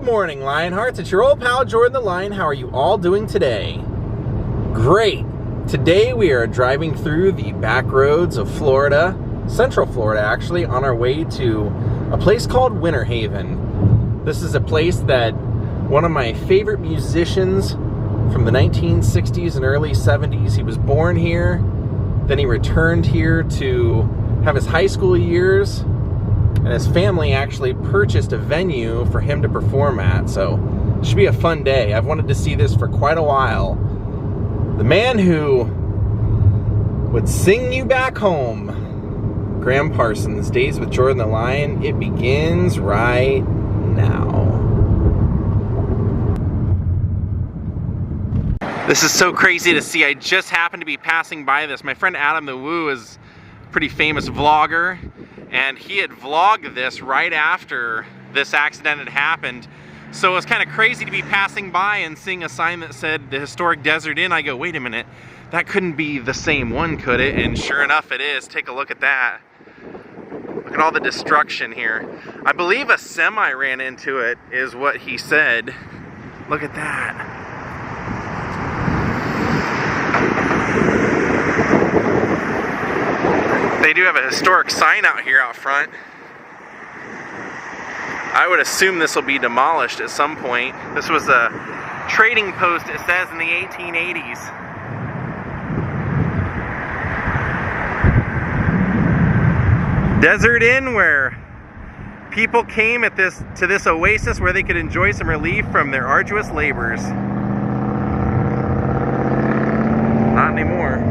morning, Lionhearts. It's your old pal, Jordan the Lion. How are you all doing today? Great. Today we are driving through the back roads of Florida, Central Florida actually, on our way to a place called Winter Haven. This is a place that one of my favorite musicians from the 1960s and early 70s, he was born here, then he returned here to have his high school years, and his family actually purchased a venue for him to perform at. So it should be a fun day. I've wanted to see this for quite a while. The man who would sing you back home, Graham Parsons. Daze with Jordan the Lion. It begins right now. This is so crazy to see. I just happened to be passing by this. My friend Adam the Woo is a pretty famous vlogger, and he had vlogged this right after this accident had happened. So it was kind of crazy to be passing by and seeing a sign that said the Historic Desert Inn. I go, wait a minute, that couldn't be the same one, could it? And sure enough it is. Take a look at that. Look at all the destruction here. I believe a semi ran into it is what he said. Look at that. They do have a historic sign out here out front. I would assume this will be demolished at some point. This was a trading post, it says, in the 1880s. Desert Inn, where people came to this oasis where they could enjoy some relief from their arduous labors. Not anymore.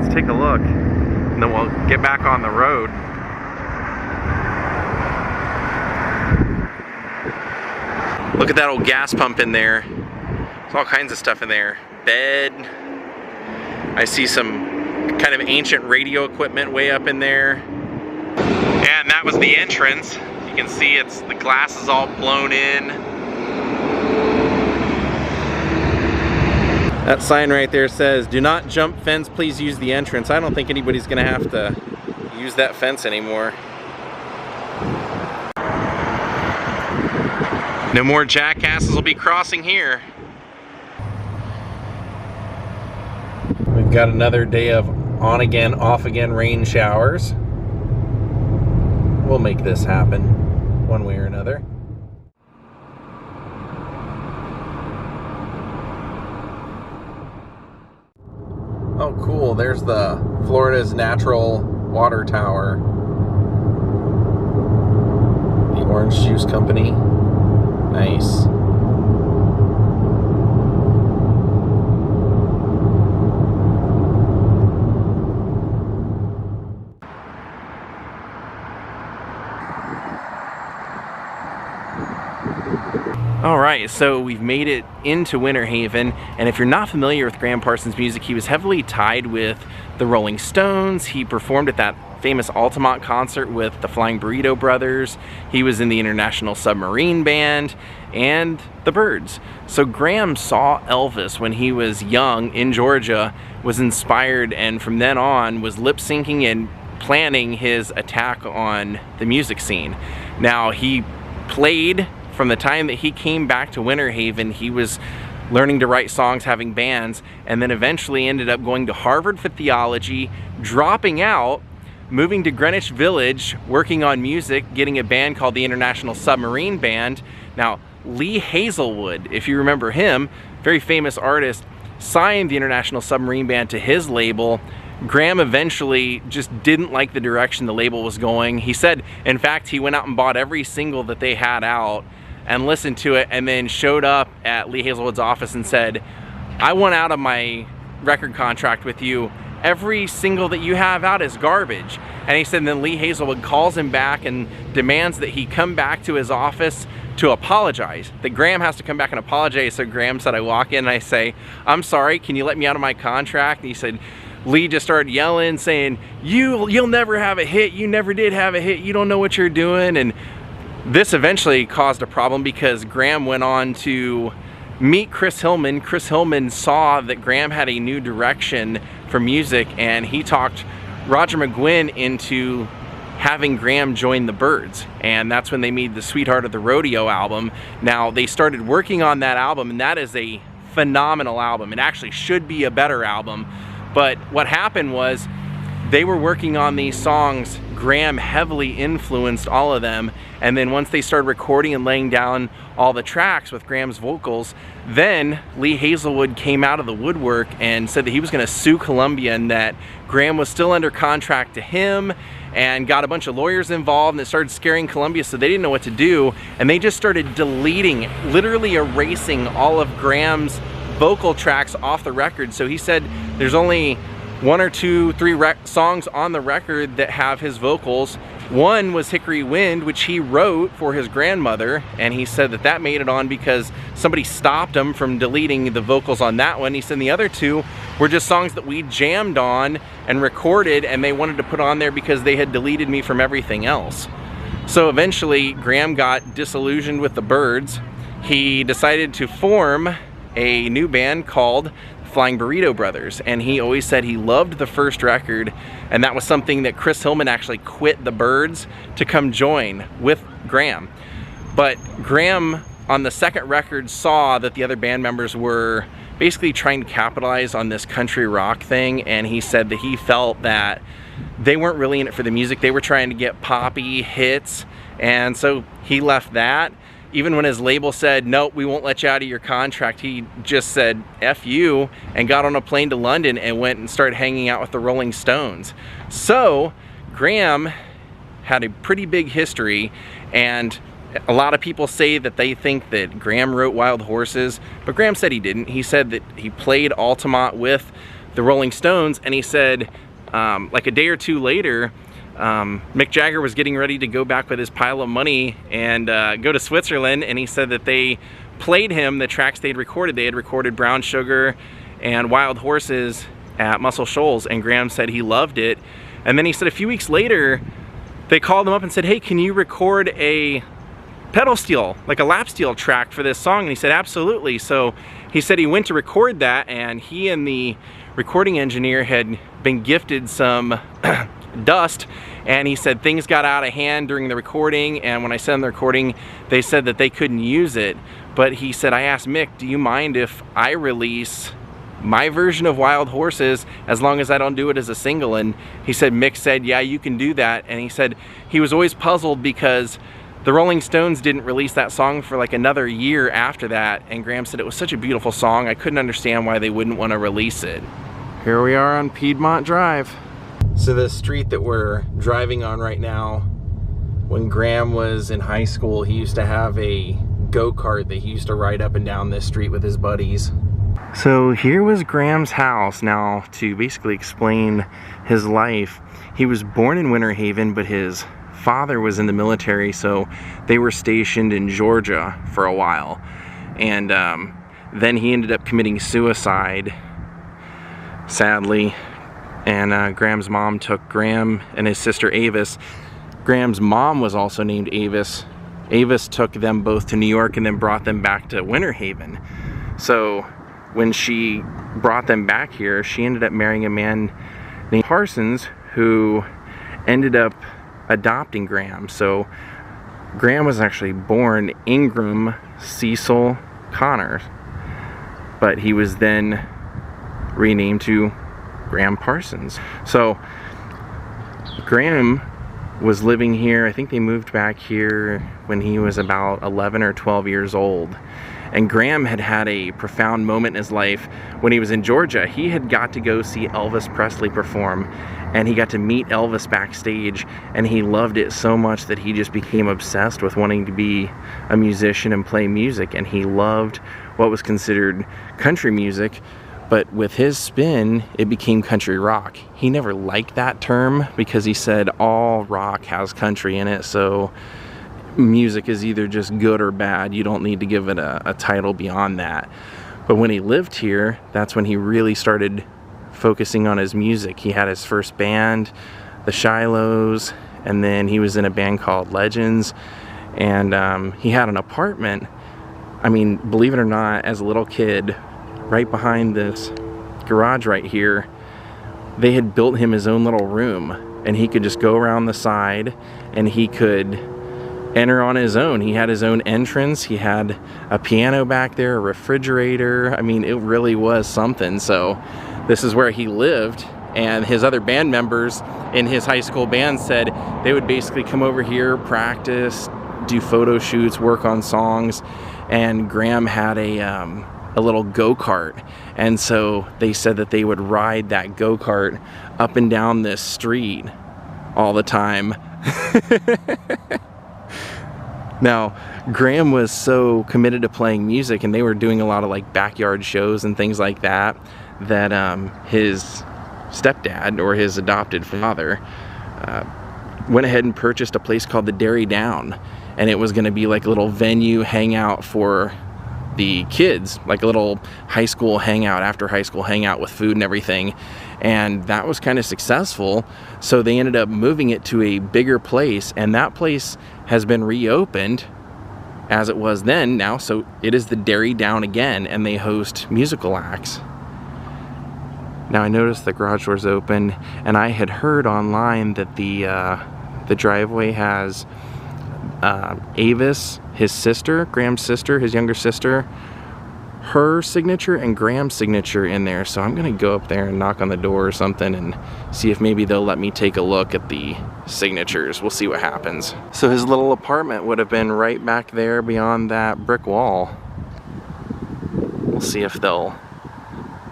Let's take a look, and then we'll get back on the road. Look at that old gas pump in there. There's all kinds of stuff in there. Bed. I see some kind of ancient radio equipment way up in there. And that was the entrance. You can see the glass is all blown in. That sign right there says, "Do not jump fence, please use the entrance." I don't think anybody's gonna have to use that fence anymore. No more jackasses will be crossing here. We've got another day of on again, off again rain showers. We'll make this happen one way or another. Oh cool, there's the Florida's natural water tower. The Orange Juice Company. Nice. Alright, so we've made it into Winter Haven, and if you're not familiar with Graham Parsons' music, he was heavily tied with the Rolling Stones. He performed at that famous Altamont concert with the Flying Burrito Brothers. He was in the International Submarine Band and the Byrds. So Graham saw Elvis when he was young in Georgia, was inspired, and from then on was lip syncing and planning his attack on the music scene. Now he played from the time that he came back to Winter Haven. He was learning to write songs, having bands, and then eventually ended up going to Harvard for theology, dropping out, moving to Greenwich Village, working on music, getting a band called the International Submarine Band. Now, Lee Hazelwood, if you remember him, very famous artist, signed the International Submarine Band to his label. Graham eventually just didn't like the direction the label was going. He said, in fact, he went out and bought every single that they had out and listened to it, and then showed up at Lee Hazelwood's office and said, "I want out of my record contract with you. Every single that you have out is garbage." And he said then Lee Hazelwood calls him back and demands that he come back to his office to apologize. That Graham has to come back and apologize. So Graham said, I walk in and I say, "I'm sorry, can you let me out of my contract?" And he said, Lee just started yelling, saying, you'll never have a hit, you never did have a hit, you don't know what you're doing. And this eventually caused a problem because Graham went on to meet Chris Hillman. Chris Hillman saw that Graham had a new direction for music, and he talked Roger McGuinn into having Graham join the Byrds, and that's when they made the Sweetheart of the Rodeo album. Now, they started working on that album, and that is a phenomenal album. It actually should be a better album, but what happened was they were working on these songs. Graham heavily influenced all of them, and then once they started recording and laying down all the tracks with Graham's vocals, then Lee Hazelwood came out of the woodwork and said that he was going to sue Columbia, and that Graham was still under contract to him, and got a bunch of lawyers involved, and it started scaring Columbia, so they didn't know what to do, and they just started deleting, literally erasing all of Graham's vocal tracks off the record. So he said there's only 1 or 2, 3 songs on the record that have his vocals. One was Hickory Wind, which he wrote for his grandmother, and he said that that made it on because somebody stopped him from deleting the vocals on that one. He said the other 2 were just songs that we jammed on and recorded, and they wanted to put on there because they had deleted me from everything else. So eventually Graham got disillusioned with the Byrds. He decided to form a new band called Flying Burrito Brothers, and he always said he loved the first record, and that was something that Chris Hillman actually quit the Byrds to come join with Graham. But Graham on the second record saw that the other band members were basically trying to capitalize on this country rock thing, and he said that he felt that they weren't really in it for the music. They were trying to get poppy hits, and so he left that. Even when his label said, nope, we won't let you out of your contract, he just said, F you, and got on a plane to London and went and started hanging out with the Rolling Stones. So Graham had a pretty big history, and a lot of people say that they think that Graham wrote Wild Horses, but Graham said he didn't. He said that he played Altamont with the Rolling Stones, and he said like a day or 2 later, Mick Jagger was getting ready to go back with his pile of money and go to Switzerland, and he said that they played him the tracks they'd recorded. They had recorded Brown Sugar and Wild Horses at Muscle Shoals, and Graham said he loved it. And then he said a few weeks later they called him up and said, hey, can you record a pedal steel, like a lap steel track for this song? And he said absolutely. So he said he went to record that, and he and the recording engineer had been gifted some dust, and he said things got out of hand during the recording, and when I sent them the recording they said that they couldn't use it. But he said, I asked Mick, do you mind if I release my version of Wild Horses as long as I don't do it as a single? And he said Mick said, yeah, you can do that. And he said he was always puzzled because the Rolling Stones didn't release that song for like another year after that, and Graham said it was such a beautiful song, I couldn't understand why they wouldn't want to release it. Here we are on Piedmont Drive. So the street that we're driving on right now, when Graham was in high school, he used to have a go-kart that he used to ride up and down this street with his buddies. So here was Graham's house. Now, to basically explain his life, he was born in Winter Haven, but his father was in the military, so they were stationed in Georgia for a while. And then he ended up committing suicide, sadly. And Graham's mom took Graham and his sister Avis. Graham's mom was also named Avis. Avis took them both to New York and then brought them back to Winter Haven. So when she brought them back here, she ended up marrying a man named Parsons, who ended up adopting Graham. So Graham was actually born Ingram Cecil Connors, but he was then renamed to Graham Parsons. So Graham was living here, I think they moved back here when he was about 11 or 12 years old. And Graham had had a profound moment in his life when he was in Georgia. He had got to go see Elvis Presley perform, and he got to meet Elvis backstage, and he loved it so much that he just became obsessed with wanting to be a musician and play music. And he loved what was considered country music, but with his spin, it became country rock. He never liked that term because he said all rock has country in it, so music is either just good or bad. You don't need to give it a title beyond that. But when he lived here, that's when he really started focusing on his music. He had his first band, the Shilohs, and then he was in a band called Legends, and he had an apartment. I mean, believe it or not, as a little kid, right behind this garage right here, they had built him his own little room. and he could just go around the side and he could enter on his own. He had his own entrance. He had a piano back there, a refrigerator. I mean, it really was something. So this is where he lived, and his other band members in his high school band said they would basically come over here, practice, do photo shoots, work on songs. And Graham had a little go-kart, and so they said that they would ride that go-kart up and down this street all the time. Now, Graham was so committed to playing music, and they were doing a lot of like backyard shows and things like that, that his stepdad, or his adopted father, went ahead and purchased a place called the Derry Down, and it was going to be like a little venue hangout for the kids, like a little high school hangout, after high school hangout with food and everything. And that was kind of successful, so they ended up moving it to a bigger place, and that place has been reopened as it was then now, so it is the Derry Down again, and they host musical acts. Now I noticed the garage door's open, and I had heard online that the driveway has Avis, his sister, Graham's sister, his younger sister, her signature and Graham's signature in there. So I'm gonna go up there and knock on the door or something and see if maybe they'll let me take a look at the signatures. We'll see what happens. So his little apartment would have been right back there beyond that brick wall. We'll see if they'll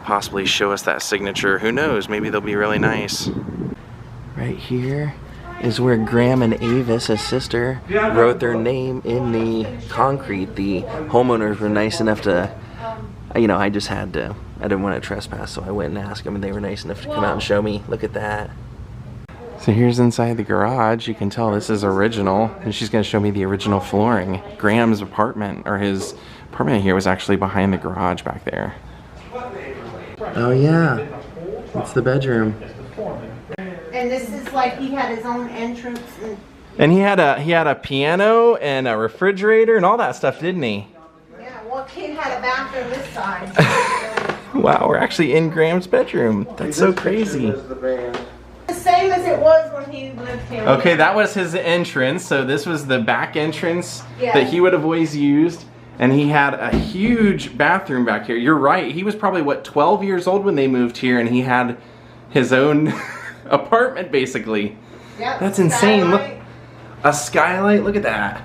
possibly show us that signature. Who knows, maybe they'll be really nice. Right here is where Graham and Avis, his sister, wrote their name in the concrete. The homeowners were nice enough to, you know, I didn't want to trespass, so I went and asked them, and they were nice enough to come out and show me. Look at that. So here's inside the garage. You can tell this is original, and she's going to show me the original flooring. Graham's apartment, or his apartment here, was actually behind the garage back there. Oh yeah, it's the bedroom. And this is like he had his own entrance. And he had a piano and a refrigerator and all that stuff, didn't he? Yeah, well, kid had a bathroom this size. Wow, we're actually in Graham's bedroom. That's so crazy. The same as it was when he lived here. Okay, that was his entrance. So this was the back entrance Yeah. that he would have always used. And he had a huge bathroom back here. You're right. He was probably, what, 12 years old when they moved here, and he had his own apartment, basically. Yep, that's insane. skylight. Look, a skylight. Look at that.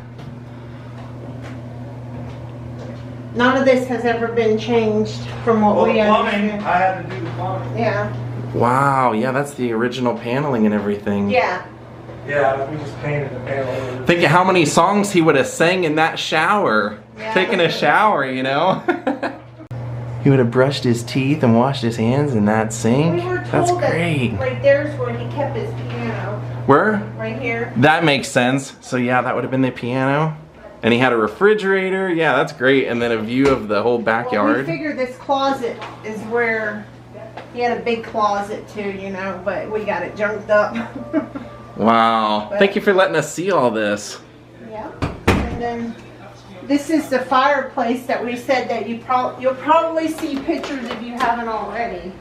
None of this has ever been changed from what we plumbing, understand. I had to do the plumbing. Yeah. Wow. Yeah, that's the original paneling and everything. Yeah. Yeah, we just painted the panel. Think of how many songs he would have sang in that shower. Yeah. Taking a shower, you know? He would have brushed his teeth and washed his hands in that sink. We were told That's that great. right there's where he kept his piano. Where? Right here. That makes sense. So yeah, that would have been the piano. And he had a refrigerator. Yeah, that's great. And then a view of the whole Well, backyard. we figured this closet is where he had a big closet too, you know, but we got it junked up. Wow. Thank you for letting us see all this. Yeah. And then this is the fireplace that we said that you'll probably see pictures if you haven't already,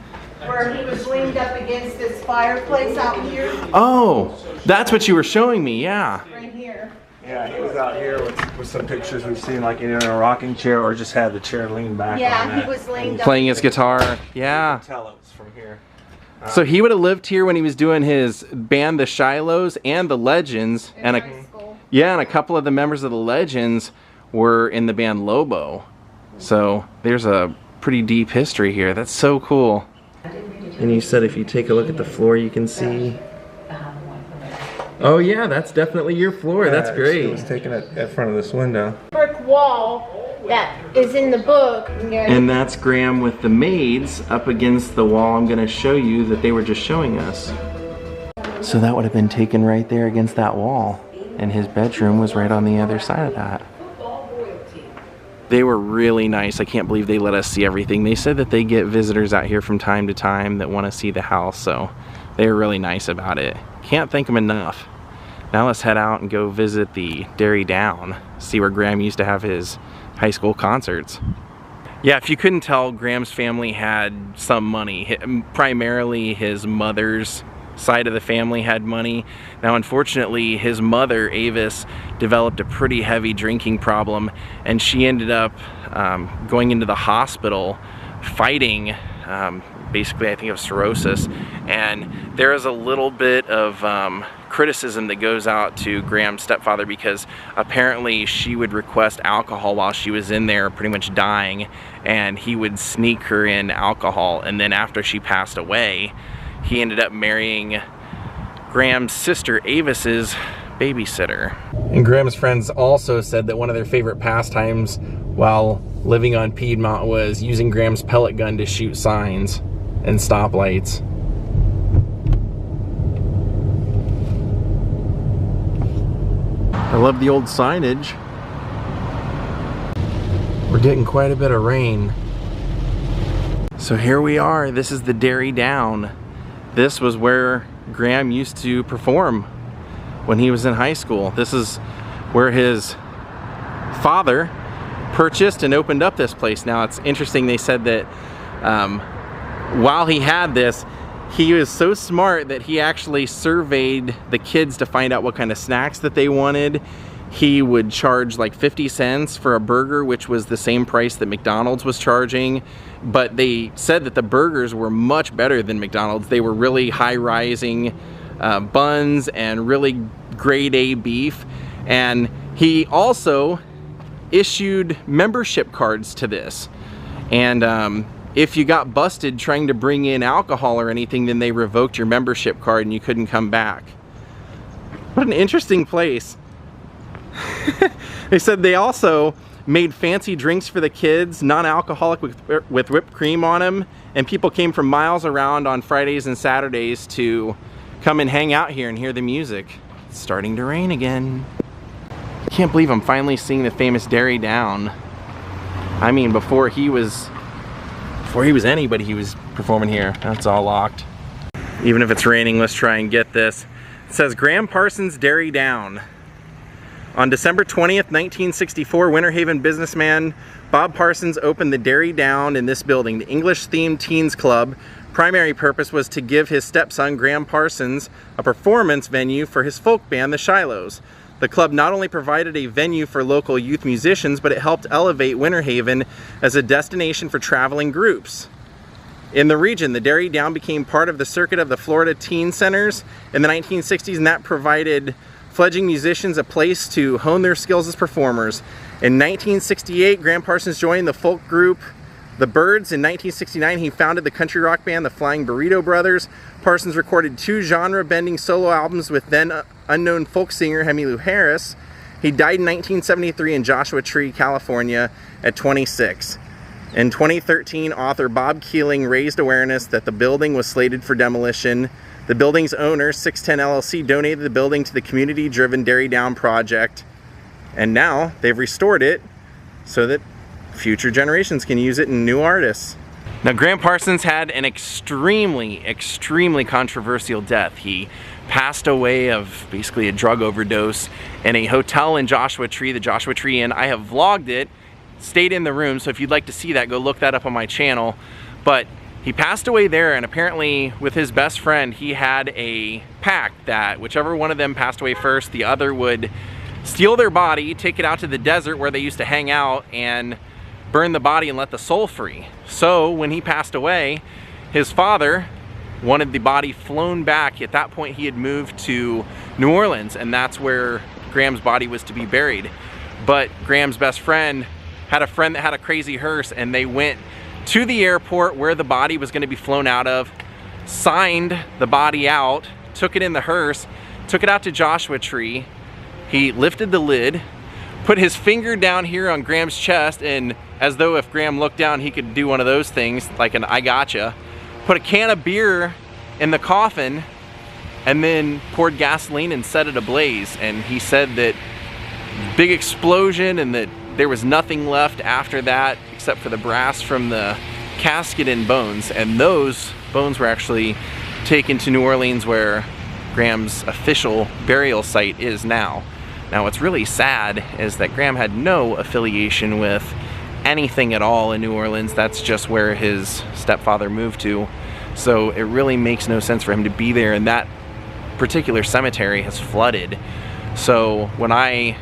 where he was leaned up against this fireplace out here. Oh, that's what you were showing me, yeah. Right here. Yeah, he was out here with some pictures we've seen, like either in a rocking chair or just had the chair leaned back on Yeah, that. he was leaned up. Playing his guitar, You yeah. can tell it was from here. So he would have lived here when he was doing his band, the Shilohs and the Legends, in and high school. yeah, and a couple of the members of the Legends were in the band Lobo. So there's a pretty deep history here. That's so cool. And you said if you take a look at the floor, you can see. Oh yeah, that's definitely your floor. That's It great. was taken at front of this window. Brick wall that is in the book. And that's Graham with the maids up against the wall I'm going to show you that they were just showing us. So that would have been taken right there against that wall. And his bedroom was right on the other side of that. They were really nice. I can't believe they let us see everything. They said that they get visitors out here from time to time that want to see the house. So they were really nice about it. Can't thank them enough. Now let's head out and go visit the Derry Down. See where Graham used to have his high school concerts. Yeah, if you couldn't tell, Graham's family had some money. Primarily his mother's side of the family had money. Now, unfortunately, his mother, Avis, developed a pretty heavy drinking problem, and she ended up going into the hospital fighting basically, I think, of cirrhosis. And there is a little bit of criticism that goes out to Graham's stepfather, because apparently she would request alcohol while she was in there pretty much dying, and he would sneak her in alcohol. And then after she passed away, he ended up marrying Graham's sister Avis's babysitter. And Graham's friends also said that one of their favorite pastimes while living on Piedmont was using Graham's pellet gun to shoot signs and stoplights. I love the old signage. We're getting quite a bit of rain. So here we are. This is the Derry Down. This was where Graham used to perform when he was in high school. This is where his father purchased and opened up this place. Now, it's interesting, they said that while he had this, he was so smart that he actually surveyed the kids to find out what kind of snacks that they wanted. He would charge like 50 cents for a burger, which was the same price that McDonald's was charging. But they said that the burgers were much better than McDonald's. They were really high-rising buns and really grade A beef. And he also issued membership cards to this. And if you got busted trying to bring in alcohol or anything, then they revoked your membership card and you couldn't come back. What an interesting place. They said they also made fancy drinks for the kids, non-alcoholic with whipped cream on them, and people came from miles around on Fridays and Saturdays to come and hang out here and hear the music. It's starting to rain again. Can't believe I'm finally seeing the famous Derry Down. I mean, before he was anybody, he was performing here. That's all locked. Even if it's raining, let's try and get this. It says Graham Parsons Derry Down. On December 20th, 1964, Winter Haven businessman Bob Parsons opened the Derry Down in this building, the English-themed teens club. Primary purpose was to give his stepson, Graham Parsons, a performance venue for his folk band, the Shilohs. The club not only provided a venue for local youth musicians, but it helped elevate Winter Haven as a destination for traveling groups. In the region, the Derry Down became part of the circuit of the Florida Teen Centers in the 1960s, and that provided fledgling musicians a place to hone their skills as performers. In 1968, Graham Parsons joined the folk group The Byrds. In 1969, he founded the country rock band the Flying Burrito Brothers. Parsons recorded 2 genre-bending solo albums with then unknown folk singer Emmylou Harris. He died in 1973 in Joshua Tree, California at 26. In 2013, author Bob Keeling raised awareness that the building was slated for demolition. The building's owner, 610 LLC, donated the building to the community-driven Derry Down project, and now they've restored it so that future generations can use it and new artists. Now, Graham Parsons had an extremely controversial death. He passed away of basically a drug overdose in a hotel in Joshua Tree, the Joshua Tree Inn. I have vlogged it, stayed in the room, so if you'd like to see that, go look that up on my channel. But he passed away there, and apparently with his best friend, he had a pact that whichever one of them passed away first, the other would steal their body, take it out to the desert where they used to hang out, and burn the body and let the soul free. So when he passed away, his father wanted the body flown back. At that point, he had moved to New Orleans, and that's where Graham's body was to be buried. But Graham's best friend had a friend that had a crazy hearse, and they went to the airport where the body was going to be flown out of, signed the body out, took it in the hearse, took it out to Joshua Tree. He lifted the lid, put his finger down here on Graham's chest, and as though if Graham looked down, he could do one of those things, like an I gotcha, put a can of beer in the coffin, and then poured gasoline and set it ablaze. And he said that big explosion, and that there was nothing left after that except for the brass from the casket and bones. And those bones were actually taken to New Orleans, where Graham's official burial site is now. Now, what's really sad is that Graham had no affiliation with anything at all in New Orleans. That's just where his stepfather moved to. So it really makes no sense for him to be there, and that particular cemetery has flooded. So when I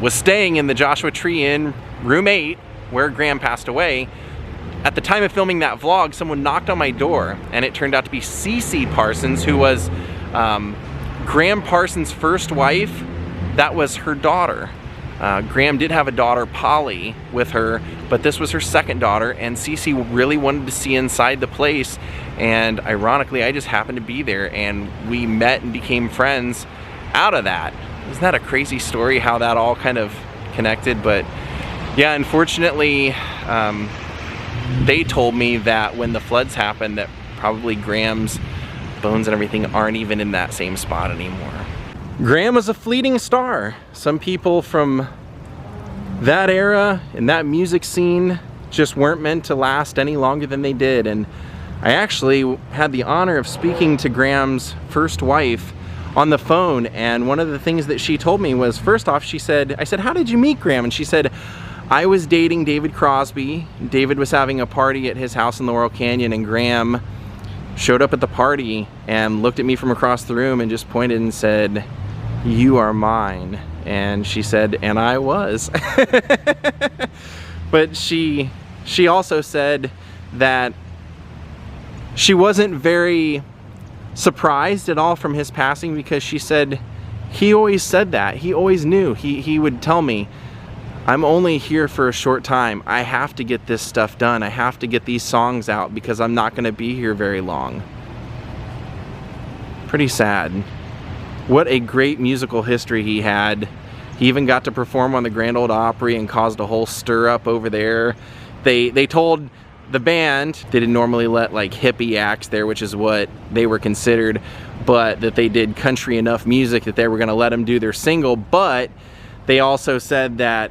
was staying in the Joshua Tree Inn, room 8, where Graham passed away, at the time of filming that vlog, someone knocked on my door, and it turned out to be Cece Parsons, who was Graham Parsons' first wife. That was her daughter. Graham did have a daughter, Polly, with her, but this was her second daughter, and Cece really wanted to see inside the place, and ironically, I just happened to be there, and we met and became friends out of that. Isn't that a crazy story how that all kind of connected? But yeah, unfortunately, they told me that when the floods happened, that probably Graham's bones and everything aren't even in that same spot anymore. Graham was a fleeting star. Some people from that era and that music scene just weren't meant to last any longer than they did. And I actually had the honor of speaking to Graham's first wife on the phone, and one of the things that she told me was, first off, I said, how did you meet Graham? And she said, I was dating David Crosby. David was having a party at his house in Laurel Canyon, and Graham showed up at the party and looked at me from across the room and just pointed and said, you are mine. And she said, and I was. But she also said that she wasn't very surprised at all from his passing, because she said he always said that. He always knew. He would tell me, I'm only here for a short time. I have to get this stuff done. I have to get these songs out because I'm not going to be here very long. Pretty sad. What a great musical history he had. He even got to perform on the Grand Ole Opry and caused a whole stir up over there. They told the band they didn't normally let like hippie acts there, which is what they were considered, but that they did country enough music that they were going to let them do their single. But they also said that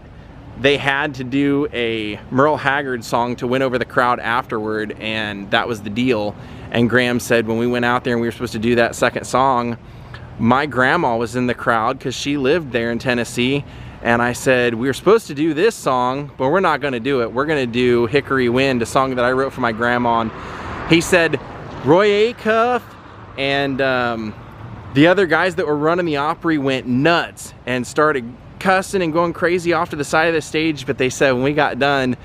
they had to do a Merle Haggard song to win over the crowd afterward, and that was the deal. And Graham said, when we went out there and we were supposed to do that second song, my grandma was in the crowd because she lived there in Tennessee, and I said, we were supposed to do this song, but we're not going to do it. We're going to do Hickory Wind, a song that I wrote for my grandma. And he said Roy Acuff and the other guys that were running the Opry went nuts and started cussing and going crazy off to the side of the stage. But they said when we got done,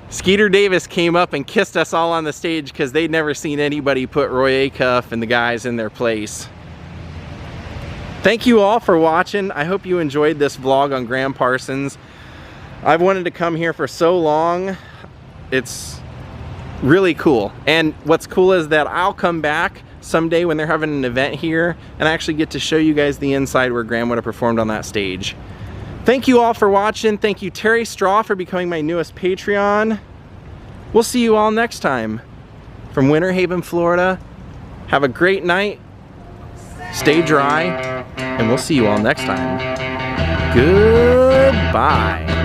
Skeeter Davis came up and kissed us all on the stage because they'd never seen anybody put Roy Acuff and the guys in their place. Thank you all for watching. I hope you enjoyed this vlog on Graham Parsons. I've wanted to come here for so long. It's really cool. And what's cool is that I'll come back someday when they're having an event here and actually get to show you guys the inside where Graham would have performed on that stage. Thank you all for watching. Thank you, Terry Straw, for becoming my newest Patreon. We'll see you all next time. From Winter Haven, Florida, have a great night. Stay dry, and we'll see you all next time. Goodbye.